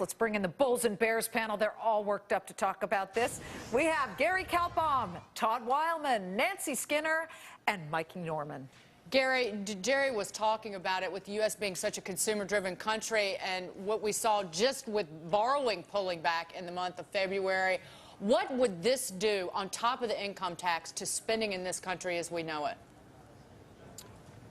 let's bring in the Bulls and Bears panel. They're all worked up to talk about this. We have Gary Kaltbaum, Todd Weilman, Nancy Skinner, and Mike Norman. Gary, Jerry was talking about it with the U.S. being such a consumer-driven country and what we saw just with borrowing pulling back in the month of February. What would this do on top of the income tax to spending in this country as we know it?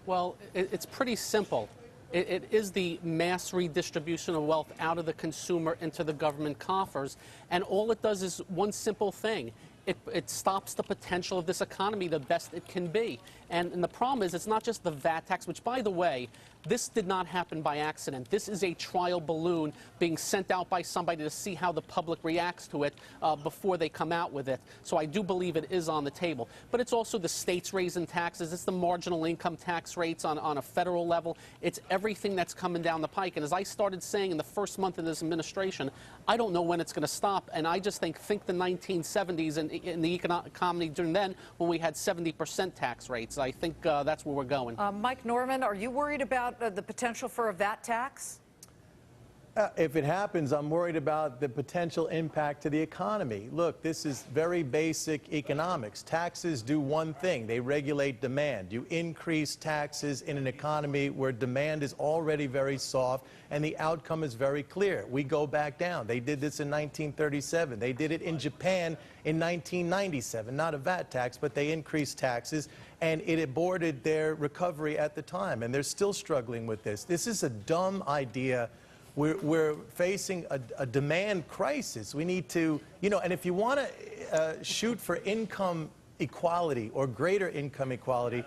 Well, it's pretty simple. It is the mass redistribution of wealth out of the consumer into the government coffers, and all it does is one simple thing. It stops the potential of this economy the best it can be. And the problem is it's not just the VAT tax, which, by the way, this did not happen by accident. This is a trial balloon being sent out by somebody to see how the public reacts to it before they come out with it. So I do believe it is on the table. But it's also the states raising taxes. It's the marginal income tax rates on a federal level. It's everything that's coming down the pike. And as I started saying in the first month of this administration, I don't know when it's going to stop. And I just think the 1970s and in the economy during then when we had 70% tax rates. I think that's where we're going. Mike Norman, are you worried about the potential for a VAT tax? If it happens, I'm worried about the potential impact to the economy. Look, this is very basic economics. Taxes do one thing. They regulate demand. You increase taxes in an economy where demand is already very soft, and the outcome is very clear. We go back down. They did this in 1937. They did it in Japan in 1997. Not a VAT tax, but they increased taxes, and it aborted their recovery at the time, and they're still struggling with this. This is a dumb idea. We're facing a demand crisis. We need to, and if you want to shoot for income equality or greater income equality,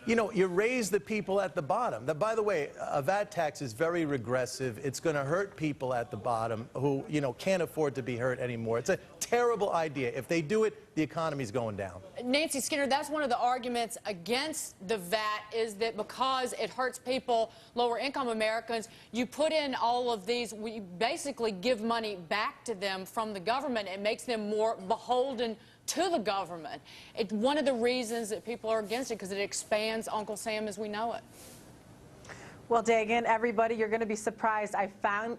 you raise the people at the bottom. By the way, a VAT tax is very regressive. It's going to hurt people at the bottom who, can't afford to be hurt anymore. It's a terrible idea. If they do it, the economy's going down. Nancy Skinner, that's one of the arguments against the VAT is that because it hurts people, lower income Americans, you put in all of these, we basically give money back to them from the government. It makes them more beholden to the government. It's one of the reasons that people are against it, because it expands Uncle Sam as we know it. Well, Dagan, everybody, you're going to be surprised. I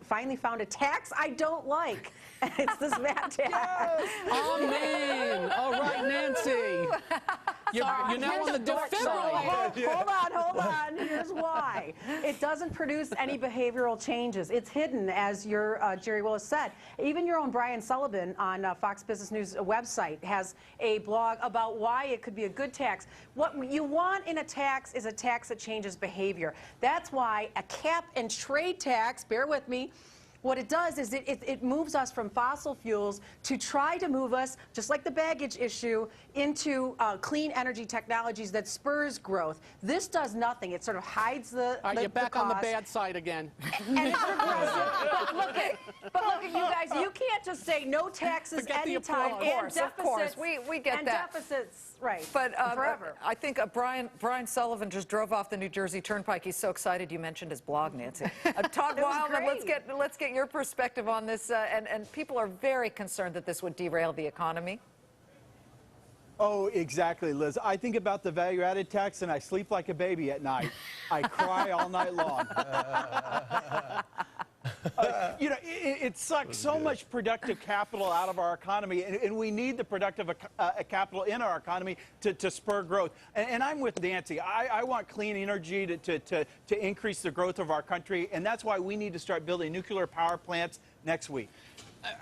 finally found a tax I don't like. It's this VAT tax. Yes. Amen. All right, Nancy. You're now on the dark side. Hold on. Here's why. It doesn't produce any behavioral changes. It's hidden, as your Jerry Willis said. Even your own Brian Sullivan on Fox Business News website has a blog about why it could be a good tax. What you want in a tax is a tax that changes behavior. That's why a cap and trade tax, bear with me, what it does is it moves us from fossil fuels to try to move us, just like the baggage issue, into clean energy technologies that spurs growth. This does nothing. It sort of hides the All right, you're back cost. on the bad side again. And it's regressive. But look at you guys. You can't just say no taxes anytime. Of course. We get and that. Deficits, right, but forever. I think Brian Sullivan just drove off the New Jersey Turnpike. He's so excited you mentioned his blog, Nancy. Todd Weilman, let's get your perspective on this. And people are very concerned that this would derail the economy. Oh, exactly, Liz. I think about the value-added tax, and I sleep like a baby at night. I cry all night long. It sucks so much productive capital out of our economy, and we need the productive capital in our economy to spur growth. And I'm with Nancy. I want clean energy to increase the growth of our country, and that's why we need to start building nuclear power plants next week.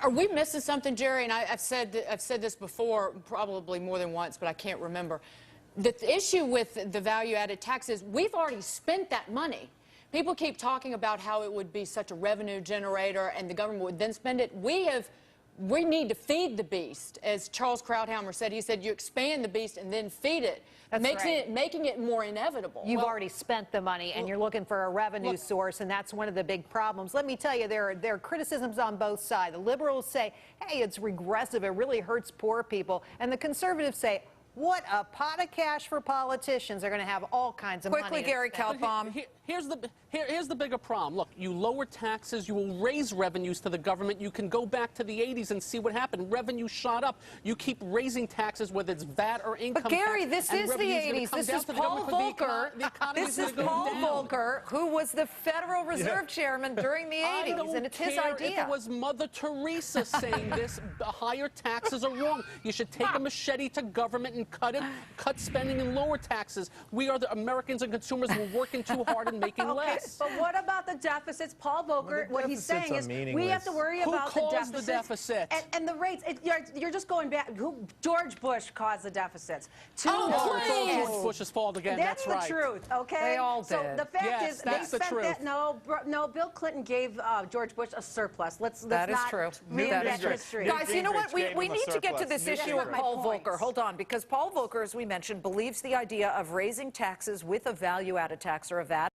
Are we missing something, Jerry? And I've said this before, probably more than once, but I can't remember. The issue with the value-added tax is we've already spent that money. People keep talking about how it would be such a revenue generator and the government would then spend it. We need to feed the beast. As Charles Krauthammer said, he said you expand the beast and then feed it, making it more inevitable. You've already spent the money and you're looking for a revenue source, and that's one of the big problems. Let me tell you, there are criticisms on both sides. The liberals say, hey, it's regressive, it really hurts poor people. And the conservatives say, What a pot of cash for politicians. They're going to have all kinds of money. Quickly, Gary to spend. Kaltbaum. Here's the bigger problem. Look, you lower taxes, you will raise revenues to the government. You can go back to the 80s and see what happened. Revenue shot up. You keep raising taxes, whether it's VAT or income But Gary, tax, this is the 80s. This is Paul Volcker. This is Paul Volcker, who was the Federal Reserve Chairman during the 80s, and it's his idea. If it was Mother Teresa saying this, higher taxes are wrong. You should take a machete to government and cut spending and lower taxes. We are the Americans and consumers. We're working too hard and making less. But what about the deficits? Paul Volcker, what he's saying is we have to worry about the deficits. Who caused the deficit? And the rates. You're just going back. George Bush caused the deficits. It's all George Bush's fault again. That's right. That's the truth, okay? They all did. So the fact is, they that's the spent truth. that. No, Bill Clinton gave George Bush a surplus. Let's That is not true. reinvent history. Guys, you know what? We need to get to this That's issue of my Paul point. Volcker. Hold on, because Paul Volcker, as we mentioned, believes the idea of raising taxes with a value-added tax or a VAT